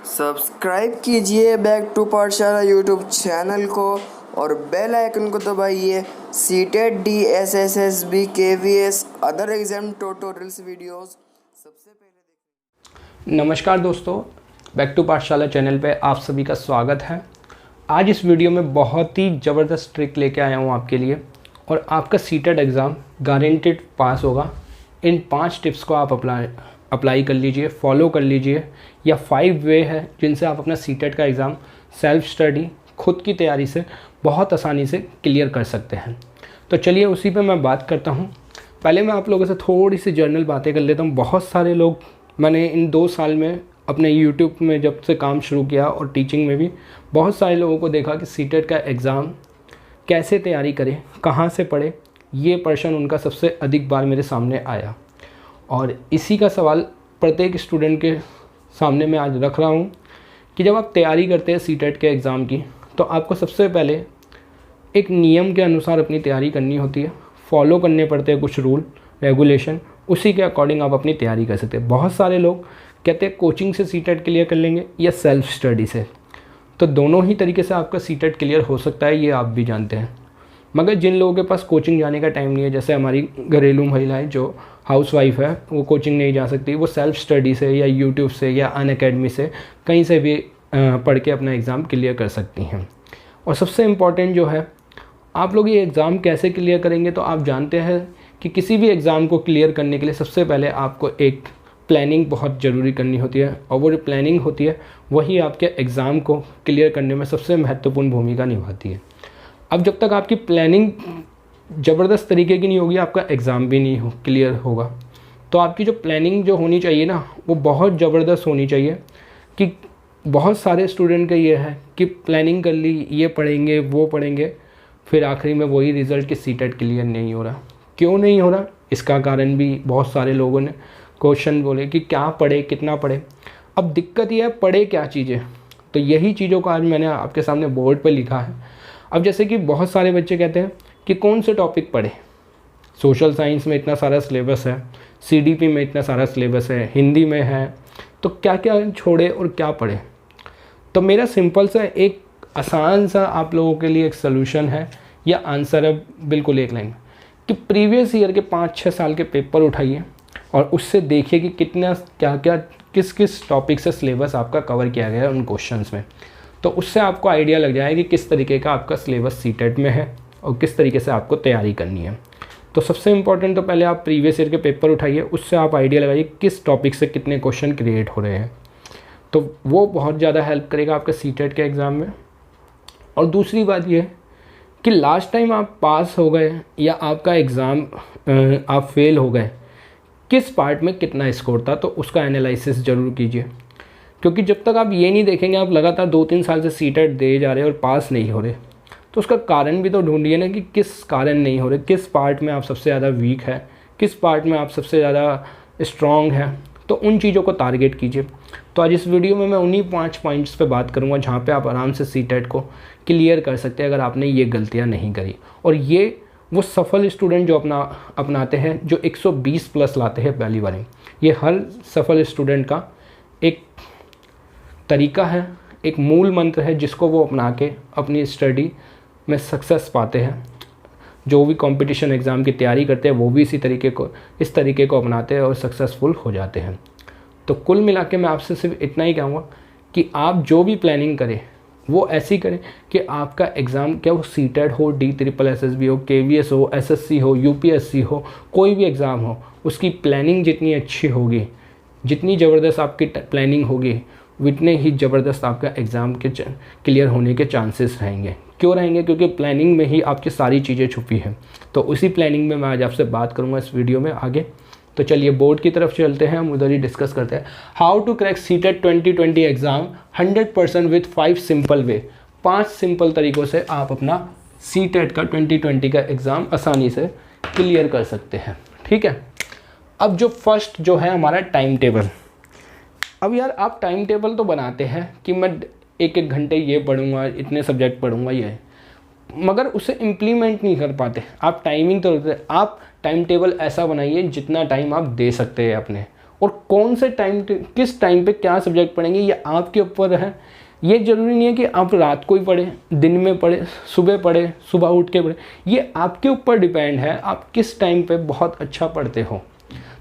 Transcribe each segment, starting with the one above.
Subscribe कीजिए back to पाठशाला YouTube channel को और बेल आइकन को दबाइए। CTET DSSSB KVS other exam tutorials videos सबसे पहले देखें। नमस्कार दोस्तों, बैक टू पाठशाला चैनल पे आप सभी का स्वागत है। आज इस वीडियो में बहुत ही ज़बरदस्त ट्रिक लेके आया हूँ आपके लिए और आपका सीटेट एग्ज़ाम गारंटेड पास होगा। इन 5 टिप्स को आप अप्लाई कर लीजिए, फॉलो कर लीजिए। या 5 वे है जिनसे आप अपना सीटेट का एग्ज़ाम सेल्फ स्टडी खुद की तैयारी से बहुत आसानी से क्लियर कर सकते हैं। तो चलिए उसी पे मैं बात करता हूँ। पहले मैं आप लोगों से थोड़ी सी जर्नल बातें कर लेता हूँ। बहुत सारे लोग, मैंने इन 2 साल में अपने यूट्यूब में जब से काम शुरू किया और टीचिंग में भी बहुत सारे लोगों को देखा कि सीटेट का एग्ज़ाम कैसे तैयारी करें, कहाँ से पढ़े, ये प्रश्न उनका सबसे अधिक बार मेरे सामने आया। और इसी का सवाल प्रत्येक स्टूडेंट के सामने मैं आज रख रहा हूँ कि जब आप तैयारी करते हैं सीटेट के एग्ज़ाम की, तो आपको सबसे पहले एक नियम के अनुसार अपनी तैयारी करनी होती है। फॉलो करने पड़ते हैं कुछ रूल रेगुलेशन, उसी के अकॉर्डिंग आप अपनी तैयारी कर सकते हैं। बहुत सारे लोग कहते हैं कोचिंग से सीटेट क्लियर कर लेंगे या सेल्फ स्टडी से, तो दोनों ही तरीके से आपका सीटेट क्लियर हो सकता है, ये आप भी जानते हैं। मगर जिन लोगों के पास कोचिंग जाने का टाइम नहीं है, जैसे हमारी घरेलू महिलाएं जो हाउसवाइफ है, वो कोचिंग नहीं जा सकती, वो सेल्फ स्टडी से या यूट्यूब से या अनअकैडमी से कहीं से भी पढ़ के अपना एग्ज़ाम क्लियर कर सकती हैं। और सबसे इम्पॉर्टेंट जो है, आप लोग ये एग्ज़ाम कैसे क्लियर करेंगे, तो आप जानते हैं कि किसी भी एग्ज़ाम को क्लियर करने के लिए सबसे पहले आपको एक प्लानिंग बहुत ज़रूरी करनी होती है। और वो जो प्लानिंग होती है वही आपके एग्ज़ाम को क्लियर करने में सबसे महत्वपूर्ण भूमिका निभाती है। अब जब तक आपकी प्लानिंग ज़बरदस्त तरीके की नहीं होगी, आपका एग्ज़ाम भी नहीं क्लियर होगा। तो आपकी जो प्लानिंग जो होनी चाहिए ना, वो बहुत ज़बरदस्त होनी चाहिए। कि बहुत सारे स्टूडेंट का ये है कि प्लानिंग कर ली, ये पढ़ेंगे वो पढ़ेंगे, फिर आखिरी में वही रिज़ल्ट कि सीटेट क्लियर नहीं हो रहा। क्यों नहीं हो रहा, इसका कारण भी बहुत सारे लोगों ने क्वेश्चन बोले कि क्या पढ़े, कितना पढ़े। अब दिक्कत यह है, पढ़े क्या चीज़ें, तो यही चीज़ों को आज मैंने आपके सामने बोर्ड पर लिखा है। अब जैसे कि बहुत सारे बच्चे कहते हैं कि कौन से टॉपिक पढ़े। सोशल साइंस में इतना सारा सिलेबस है, CDP में इतना सारा सिलेबस है, हिंदी में है, तो क्या क्या छोड़े और क्या पढ़े। तो मेरा सिंपल सा एक आसान सा आप लोगों के लिए एक सलूशन है या आंसर है, बिल्कुल एक लाइन, कि प्रीवियस ईयर के 5-6 साल के पेपर उठाइए और उससे देखिए कि कितना क्या क्या किस किस टॉपिक से सिलेबस आपका कवर किया गया है उन क्वेश्चंस में। तो उससे आपको आइडिया लग जाएगा कि किस तरीके का आपका सिलेबस सीटेट में है और किस तरीके से आपको तैयारी करनी है। तो सबसे इम्पॉर्टेंट, तो पहले आप प्रीवियस ईयर के पेपर उठाइए, उससे आप आइडिया लगाइए किस टॉपिक से कितने क्वेश्चन क्रिएट हो रहे हैं। तो वो बहुत ज़्यादा हेल्प करेगा आपके सीटेट के एग्ज़ाम में। और दूसरी बात ये है कि लास्ट टाइम आप पास हो गए या आपका एग्ज़ाम आप फेल हो गए, किस पार्ट में कितना स्कोर था, तो उसका एनालिसिस ज़रूर कीजिए। क्योंकि जब तक आप ये नहीं देखेंगे, आप लगातार 2-3 साल से सीटेट दे जा रहे हैं और पास नहीं हो रहे, तो उसका कारण भी तो ढूंढिए ना कि किस कारण नहीं हो रहे, किस पार्ट में आप सबसे ज़्यादा वीक है, किस पार्ट में आप सबसे ज़्यादा स्ट्रॉन्ग है। तो उन चीज़ों को टारगेट कीजिए। तो आज इस वीडियो में मैं उन्हीं 5 पॉइंट्स पे बात करूँगा जहाँ पे आप आराम से सीटेट को क्लियर कर सकते हैं अगर आपने ये गलतियाँ नहीं करी। और ये वो सफल स्टूडेंट जो अपनाते हैं, जो 120 प्लस लाते हैं पहली बार। ये हर सफल स्टूडेंट का एक तरीका है, एक मूल मंत्र है जिसको वो अपना के अपनी स्टडी में सक्सेस पाते हैं। जो भी कंपटीशन एग्ज़ाम की तैयारी करते हैं वो भी इस तरीके को अपनाते हैं और सक्सेसफुल हो जाते हैं। तो कुल मिला के मैं आपसे सिर्फ इतना ही कहूँगा कि आप जो भी प्लानिंग करें वो ऐसी करें कि आपका एग्ज़ाम, क्या वो सीटेट हो, DSSSB हो, KVS हो, SSC हो, UPSC हो, कोई भी एग्ज़ाम हो, उसकी प्लानिंग जितनी अच्छी होगी, जितनी ज़बरदस्त आपकी प्लानिंग होगी, उतने ही ज़बरदस्त आपका एग्ज़ाम के क्लियर होने के चांसेस रहेंगे। क्यों रहेंगे? क्योंकि प्लानिंग में ही आपकी सारी चीज़ें छुपी हैं। तो उसी प्लानिंग में मैं आज आपसे बात करूँगा इस वीडियो में आगे। तो चलिए बोर्ड की तरफ चलते हैं, हम उधर ही डिस्कस करते हैं। How to crack CTET 2020 exam 100% with 5 simple way. 5 simple तरीक़ों से आप अपना सीटेट का 2020 का एग्ज़ाम आसानी से क्लियर कर सकते हैं। ठीक है, अब जो फर्स्ट जो है हमारा टाइम टेबल। अब यार आप टाइम टेबल तो बनाते हैं कि मैं 1-1 घंटे ये पढ़ूंगा, इतने सब्जेक्ट पढ़ूंगा, ये, मगर उसे इम्प्लीमेंट नहीं कर पाते। आप टाइमिंग तो रखते, आप टाइम टेबल ऐसा बनाइए जितना टाइम आप दे सकते हैं अपने, और कौन से किस टाइम पे क्या सब्जेक्ट पढ़ेंगे ये आपके ऊपर है। ये ज़रूरी नहीं है कि आप रात को ही पढ़ें, दिन में पढ़ें, सुबह उठ के पढ़ें, ये आपके ऊपर डिपेंड है आप किस टाइम पे बहुत अच्छा पढ़ते हो।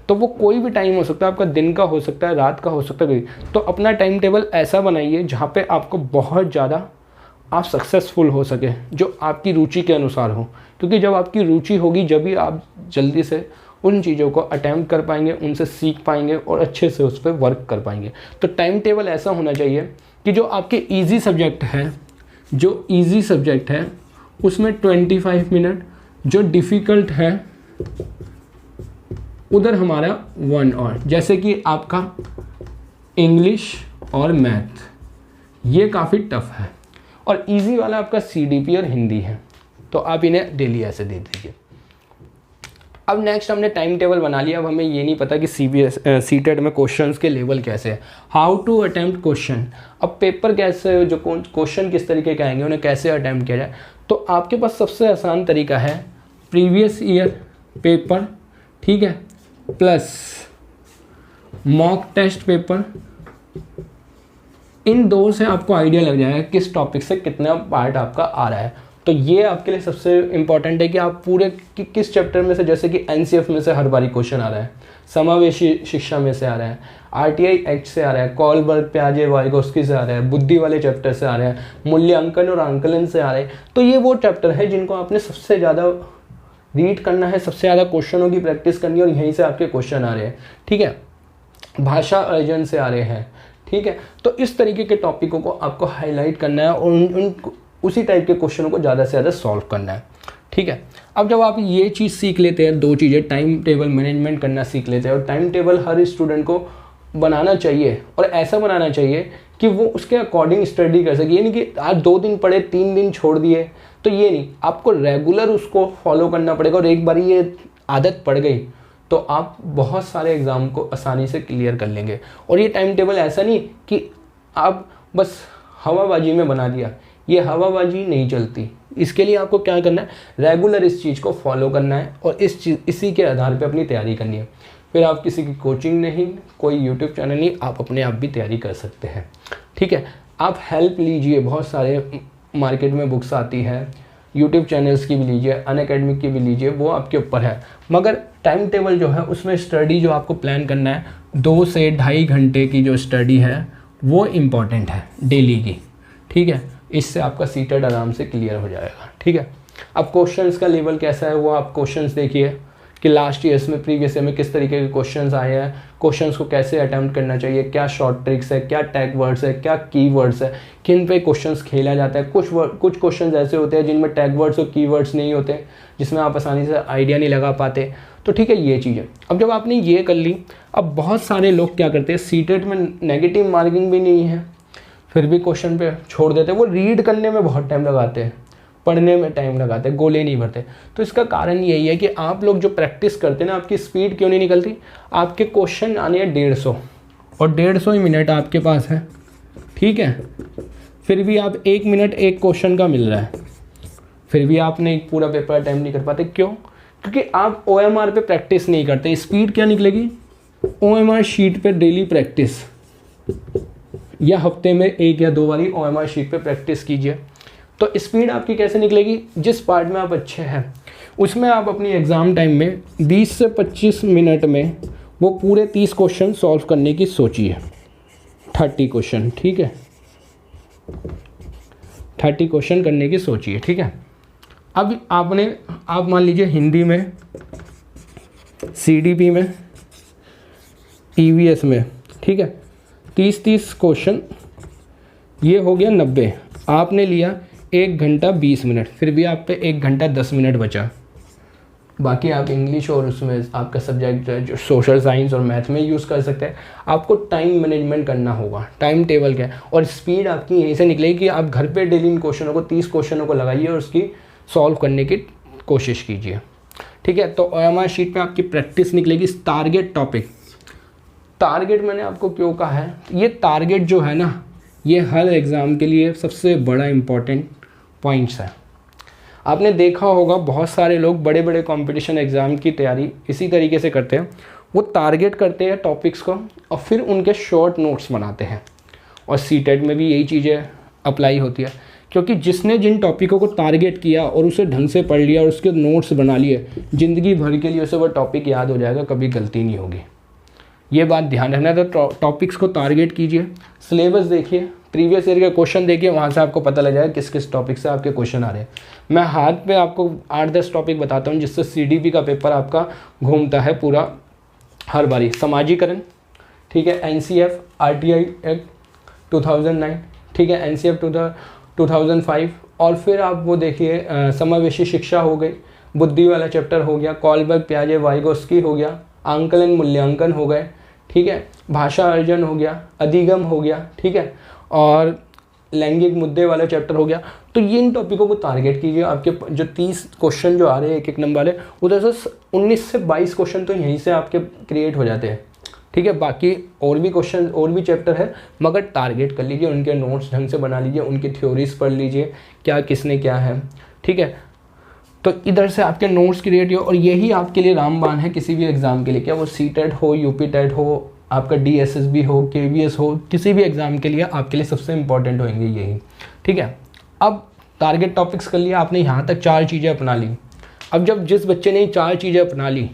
तो वो कोई भी टाइम हो सकता है, आपका दिन का हो सकता है, रात का हो सकता है, तो अपना टाइम टेबल ऐसा बनाइए जहाँ पे आपको बहुत ज़्यादा आप सक्सेसफुल हो सके, जो आपकी रुचि के अनुसार हो। क्योंकि जब आपकी रुचि होगी जब भी आप जल्दी से उन चीज़ों को अटैम्प्ट कर पाएंगे, उनसे सीख पाएंगे और अच्छे से उस पर वर्क कर पाएंगे। तो टाइम टेबल ऐसा होना चाहिए कि जो आपके इजी सब्जेक्ट है उसमें 25 मिनट, जो डिफ़िकल्ट है उधर हमारा 1 आवर। जैसे कि आपका इंग्लिश और मैथ ये काफ़ी टफ है, और इजी वाला आपका सीडीपी और हिंदी है, तो आप इन्हें डेली ऐसे दे दीजिए। अब नेक्स्ट हमने टाइम टेबल बना लिया। अब हमें ये नहीं पता कि सीटेट में क्वेश्चंस के लेवल कैसे है, हाउ टू अटेम्प्ट क्वेश्चन। अब पेपर कैसे, जो क्वेश्चन किस तरीके के आएंगे उन्हें कैसे अटेम्प्ट किया जाए। तो आपके पास सबसे आसान तरीका है प्रीवियस ईयर पेपर, ठीक है, प्लस मॉक टेस्ट पेपर। इन दो से आपको आइडिया लग जाएगा किस टॉपिक से कितना पार्ट आपका आ रहा है। तो ये आपके लिए सबसे इम्पॉर्टेंट है कि आप पूरे किस चैप्टर में से, जैसे कि एनसीएफ में से हर बारी क्वेश्चन आ रहा है, समावेशी शिक्षा में से आ रहा है, आरटीआई एक्ट से आ रहा है, कॉलबर्ग प्याजे वाइगोस्की से आ रहा है, बुद्धि वाले चैप्टर से आ रहा है, मूल्यांकन और आंकलन से आ रहे हैं। तो ये वो चैप्टर है जिनको आपने सबसे ज़्यादा रीड करना है, सबसे ज़्यादा क्वेश्चनों की प्रैक्टिस करनी है, और यहीं से आपके क्वेश्चन आ रहे हैं, ठीक है। भाषा अर्जन से आ रहे हैं, ठीक है। तो इस तरीके के टॉपिकों को आपको हाईलाइट करना है और उसी टाइप के क्वेश्चनों को ज़्यादा से ज़्यादा सॉल्व करना है, ठीक है। अब जब आप ये चीज़ सीख लेते हैं, दो चीज़ें, टाइम टेबल मैनेजमेंट करना सीख लेते हैं, और टाइम टेबल हर स्टूडेंट को बनाना चाहिए, और ऐसा बनाना चाहिए कि वो उसके अकॉर्डिंग स्टडी कर सके। ये नहीं कि आज 2 दिन पढ़े 3 दिन छोड़ दिए, तो ये नहीं, आपको रेगुलर उसको फॉलो करना पड़ेगा। और एक बार ये आदत पड़ गई तो आप बहुत सारे एग्ज़ाम को आसानी से क्लियर कर लेंगे। और ये टाइम टेबल ऐसा नहीं कि आप बस हवाबाजी में बना दिया, ये हवाबाजी नहीं चलती। इसके लिए आपको क्या करना है, रेगुलर इस चीज़ को फॉलो करना है, और इसी के आधार पे अपनी तैयारी करनी है। फिर आप किसी की कोचिंग नहीं, कोई यूट्यूब चैनल नहीं, आप अपने आप भी तैयारी कर सकते हैं, ठीक है। आप हेल्प लीजिए, बहुत सारे मार्केट में बुक्स आती है, यूट्यूब चैनल्स की भी लीजिए, अनअकैडमिक की भी लीजिए, वो आपके ऊपर है। मगर टाइम टेबल जो है उसमें स्टडी जो आपको प्लान करना है, 2 से 2.5 घंटे की जो स्टडी है वो इम्पॉर्टेंट है डेली की, ठीक है। इससे आपका सीटेट आराम से क्लियर हो जाएगा, ठीक है। अब क्वेश्चंस का लेवल कैसा है वो आप क्वेश्चंस देखिए कि लास्ट ईयर्स में, प्रीवियस ईयर में किस तरीके के क्वेश्चंस आए हैं, क्वेश्चंस को कैसे अटेम्प्ट करना चाहिए, क्या शॉर्ट ट्रिक्स है, क्या टैग वर्ड्स है, क्या की वर्ड्स है, किन पे क्वेश्चंस खेला जाता है। कुछ क्वेश्चंस ऐसे होते हैं जिनमें टैग वर्ड्स और की वर्ड्स नहीं होते, जिसमें आप आसानी से आइडिया नहीं लगा पाते। तो ठीक है, ये चीज़ है। अब जब आपने ये कर ली, अब बहुत सारे लोग क्या करते हैं, सीटेट में नेगेटिव मार्किंग भी नहीं है फिर भी क्वेश्चन पे छोड़ देते हैं। वो रीड करने में बहुत टाइम लगाते हैं, पढ़ने में टाइम लगाते हैं, गोले नहीं भरते। तो इसका कारण यही है कि आप लोग जो प्रैक्टिस करते हैं ना, आपकी स्पीड क्यों नहीं निकलती। आपके क्वेश्चन आने हैं 150 और 150 ही मिनट आपके पास है, ठीक है। फिर भी आप 1 मिनट एक क्वेश्चन का मिल रहा है, फिर भी आपने एक पूरा पेपर अटेम्प्ट नहीं कर पाते। क्यों? क्योंकि आप OMR पे प्रैक्टिस नहीं करते। स्पीड क्या निकलेगी, OMR शीट पे डेली प्रैक्टिस, या हफ्ते में 1 या 2 बारी OMR शीट पे प्रैक्टिस कीजिए। तो स्पीड आपकी कैसे निकलेगी, जिस पार्ट में आप अच्छे हैं उसमें आप अपनी एग्ज़ाम टाइम में 20 से 25 मिनट में वो पूरे 30 क्वेश्चन सॉल्व करने की सोचिए। 30 क्वेश्चन, ठीक है, 30 क्वेश्चन करने की सोचिए, ठीक है। अब आप मान लीजिए हिंदी में, CDP में, EVS में, ठीक है, 30 क्वेश्चन, ये हो गया 90। आपने लिया 1 घंटा 20 मिनट, फिर भी आप पे 1 घंटा 10 मिनट बचा। बाकी आप इंग्लिश और उसमें आपका सब्जेक्ट जो सोशल साइंस और मैथ में यूज़ कर सकते हैं। आपको टाइम मैनेजमेंट करना होगा, टाइम टेबल क्या है, और स्पीड आपकी यहीं से निकलेगी कि आप घर पे डेली इन क्वेश्चनों को, 30 क्वेश्चनों को लगाइए और उसकी सॉल्व करने की कोशिश कीजिए, ठीक है। तो OMR शीट पे आपकी प्रैक्टिस निकलेगी। टारगेट टॉपिक, टारगेट मैंने आपको क्यों कहा है, ये टारगेट जो है ना, ये हर एग्ज़ाम के लिए सबसे बड़ा इम्पॉर्टेंट पॉइंट्स है। आपने देखा होगा बहुत सारे लोग बड़े बड़े कंपटीशन एग्ज़ाम की तैयारी इसी तरीके से करते हैं। वो टारगेट करते हैं टॉपिक्स को और फिर उनके शॉर्ट नोट्स बनाते हैं। और सीटेट में भी यही चीज़ें अप्लाई होती है, क्योंकि जिसने जिन टॉपिकों को टारगेट किया और उसे ढंग से पढ़ लिया और उसके नोट्स बना लिए, ज़िंदगी भर के लिए उसे वो टॉपिक याद हो जाएगा, कभी गलती नहीं होगी। ये बात ध्यान रखना। तो टॉपिक्स को टारगेट कीजिए, सिलेबस देखिए, प्रीवियस ईयर के क्वेश्चन देखिए, वहाँ से आपको पता लग जाएगा किस किस टॉपिक से आपके क्वेश्चन आ रहे हैं। मैं हाथ पे आपको 8-10 टॉपिक बताता हूँ जिससे CDP का पेपर आपका घूमता है पूरा हर बारी। समाजीकरण, ठीक है, NCF RTI एक्ट 2009, ठीक है, NCF 2005। और फिर आप वो देखिए समावेशी शिक्षा हो गई, बुद्धि वाला चैप्टर हो गया, कॉलबर्ग प्याजे वाइगोस्की हो गया, आंकलन मूल्यांकन हो गए, ठीक है, भाषा अर्जन हो गया, अधिगम हो गया, ठीक है, और लैंगिक मुद्दे वाला चैप्टर हो गया। तो ये इन टॉपिकों को टारगेट कीजिए। आपके जो 30 क्वेश्चन जो आ रहे हैं एक नंबर वाले, उधर से 19 से 22 क्वेश्चन तो यहीं से आपके क्रिएट हो जाते हैं, ठीक है। बाकी और भी क्वेश्चन और भी चैप्टर है, मगर टारगेट कर लीजिए, उनके नोट्स ढंग से बना लीजिए, उनकी थ्योरीज पढ़ लीजिए, क्या किसने क्या है, ठीक है। तो इधर से आपके नोट्स क्रिएट हो, और यही आपके लिए रामबाण है किसी भी एग्ज़ाम के लिए, क्या वो सीटेट हो, यूपी टेट हो, आपका DSSB हो, KVS हो, किसी भी एग्ज़ाम के लिए आपके लिए सबसे इम्पॉर्टेंट होंगे यही, ठीक है। अब टारगेट टॉपिक्स कर लिया आपने, यहाँ तक 4 चीज़ें अपना ली। अब जब जिस बच्चे ने 4 चीज़ें अपना ली,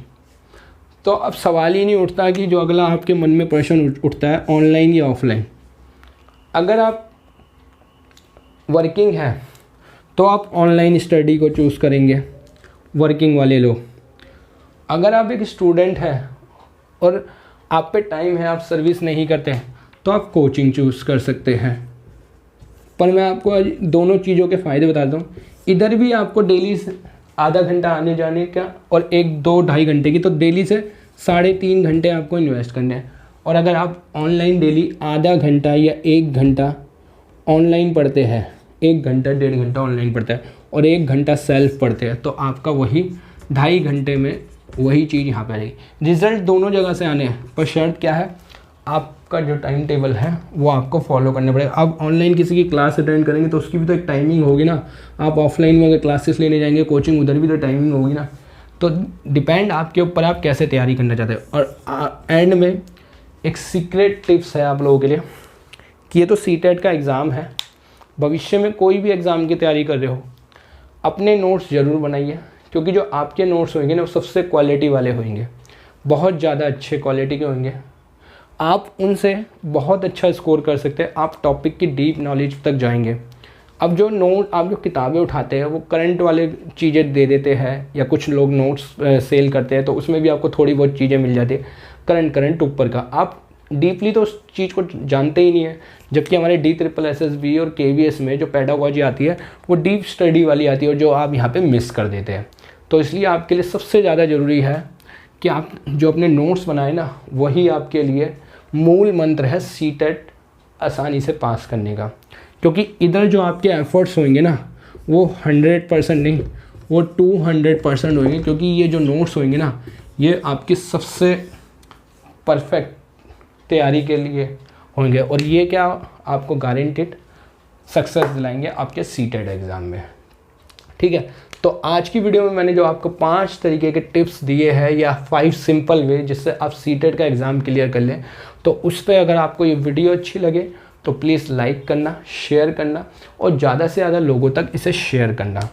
तो अब सवाल ही नहीं उठता कि जो अगला आपके मन में प्रश्न उठता है ऑनलाइन या ऑफलाइन। अगर आप वर्किंग हैं तो आप ऑनलाइन स्टडी को चूज़ करेंगे, वर्किंग वाले लोग। अगर आप एक स्टूडेंट हैं और आप पे टाइम है, आप सर्विस नहीं करते, तो आप कोचिंग चूज़ कर सकते हैं। पर मैं आपको आज दोनों चीज़ों के फ़ायदे बताता हूँ। इधर भी आपको डेली आधा घंटा आने जाने का और 1-2-2.5 घंटे की, तो डेली से 3.5 घंटे आपको इन्वेस्ट करने हैं। और अगर आप ऑनलाइन डेली आधा घंटा या 1 घंटा ऑनलाइन पढ़ते हैं, 1 घंटा 1.5 घंटा ऑनलाइन पढ़ता है और 1 घंटा सेल्फ पढ़ते हैं, तो आपका वही 2.5 घंटे में वही चीज़ यहाँ पे आ जाएगी। रिज़ल्ट दोनों जगह से आने हैं, पर शर्त क्या है, आपका जो टाइम टेबल है वो आपको फॉलो करना पड़ेगा। अब ऑनलाइन किसी की क्लास अटेंड करेंगे तो उसकी भी तो एक टाइमिंग होगी ना। आप ऑफलाइन में अगर क्लासेस लेने जाएंगे कोचिंग, उधर भी तो टाइमिंग होगी ना। तो डिपेंड आपके ऊपर, आप कैसे तैयारी करना चाहते हो। और एंड में एक सीक्रेट टिप्स है आप लोगों के लिए कि ये तो सीटेट का एग्ज़ाम है, भविष्य में कोई भी एग्ज़ाम की तैयारी कर रहे हो, अपने नोट्स ज़रूर बनाइए, क्योंकि जो आपके नोट्स होंगे ना वो सबसे क्वालिटी वाले होंगे, बहुत ज़्यादा अच्छे क्वालिटी के होंगे। आप उनसे बहुत अच्छा स्कोर कर सकते हैं, आप टॉपिक की डीप नॉलेज तक जाएंगे। अब जो आप जो किताबें उठाते हैं वो करंट वाले चीज़ें दे देते हैं, या कुछ लोग नोट्स सेल करते हैं, तो उसमें भी आपको थोड़ी बहुत चीज़ें मिल जाती है करंट ऊपर का। आप डीपली तो उस चीज़ को जानते ही नहीं है। जबकि हमारे DSSB और KVS में जो पेडागोजी आती है वो डीप स्टडी वाली आती है, और जो आप यहाँ पे मिस कर देते हैं। तो इसलिए आपके लिए सबसे ज़्यादा ज़रूरी है कि आप जो अपने नोट्स बनाए ना, वही आपके लिए मूल मंत्र है सीटेट आसानी से पास करने का। क्योंकि इधर जो आपके एफर्ट्स होंगे ना वो 100% नहीं, वो 200% होंगे, क्योंकि ये जो नोट्स होंगे ना ये आपकी सबसे परफेक्ट तैयारी के लिए होंगे, और ये क्या आपको गारंटेड सक्सेस दिलाएंगे आपके सीटेट एग्ज़ाम में, ठीक है। तो आज की वीडियो में मैंने जो आपको 5 तरीके के टिप्स दिए हैं, या 5 सिंपल वे जिससे आप सीटेट का एग्ज़ाम क्लियर कर लें, तो उस पर अगर आपको ये वीडियो अच्छी लगे तो प्लीज़ लाइक करना, शेयर करना, और ज़्यादा से ज़्यादा लोगों तक इसे शेयर करना,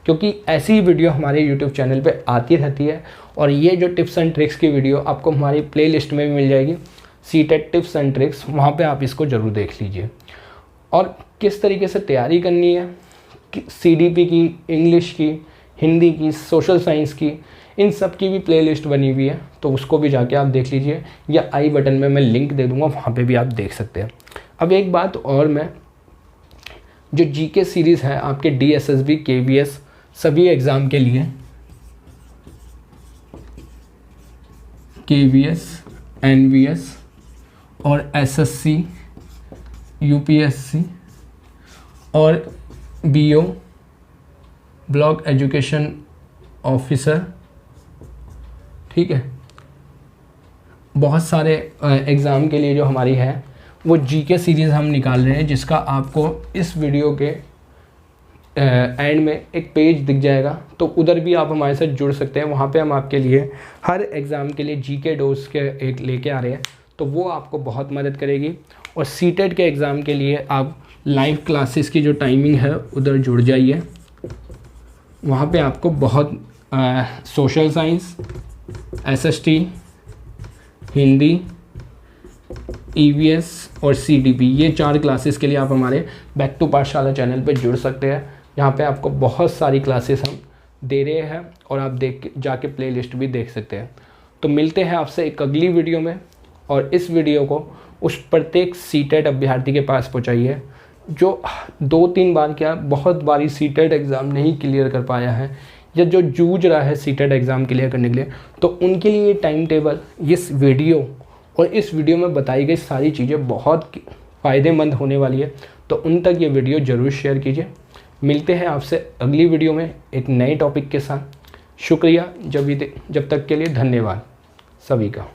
क्योंकि ऐसी ही वीडियो हमारे यूट्यूब चैनल पे आती रहती है। और ये जो टिप्स एंड ट्रिक्स की वीडियो आपको हमारी प्लेलिस्ट में भी मिल जाएगी, सीटेट टिप्स एंड ट्रिक्स, वहाँ पे आप इसको ज़रूर देख लीजिए। और किस तरीके से तैयारी करनी है CDP की, इंग्लिश की, हिंदी की, सोशल साइंस की, इन सब की भी प्लेलिस्ट बनी हुई है, तो उसको भी जाके आप देख लीजिए, या आई बटन में मैं लिंक दे दूँगा, वहाँ पे भी आप देख सकते हैं। अब एक बात और, मैं जो GK सीरीज़ है आपके DSSB KVS सभी एग्ज़ाम के लिए, KVS NVS और SSC UPSC और BO ब्लॉक एजुकेशन ऑफिसर, ठीक है, बहुत सारे एग्ज़ाम के लिए जो हमारी है वो GK सीरीज़ हम निकाल रहे हैं, जिसका आपको इस वीडियो के एंड में एक पेज दिख जाएगा, तो उधर भी आप हमारे साथ जुड़ सकते हैं। वहाँ पे हम आपके लिए हर एग्ज़ाम के लिए जीके डोज के एक लेके आ रहे हैं, तो वो आपको बहुत मदद करेगी। और सीटेट के एग्ज़ाम के लिए आप लाइव क्लासेस की जो टाइमिंग है उधर जुड़ जाइए। वहाँ पे आपको बहुत social science, SST, Hindi, EVS और सीडीपी, ये 4 क्लासेस के लिए आप हमारे बैक टू पाठशाला चैनल पे जुड़ सकते हैं। यहाँ पे आपको बहुत सारी क्लासेस हम दे रहे हैं और आप जाके प्लेलिस्ट भी देख सकते हैं। तो मिलते हैं आपसे एक अगली वीडियो में, और इस वीडियो को उस प्रत्येक सीटेट अभ्यर्थी के पास पहुँचाइए जो 2-3 बार क्या बहुत बारी सीटेट एग्ज़ाम नहीं क्लियर कर पाया है, या जो जूझ रहा है सीटेट एग्ज़ाम क्लियर करने के लिए। तो उनके लिए ये टाइम टेबल, इस वीडियो और इस वीडियो में बताई गई सारी चीज़ें बहुत फ़ायदेमंद होने वाली है, तो उन तक ये वीडियो ज़रूर शेयर कीजिए। मिलते हैं आपसे अगली वीडियो में एक नए टॉपिक के साथ। शुक्रिया, जब तक के लिए धन्यवाद सभी का।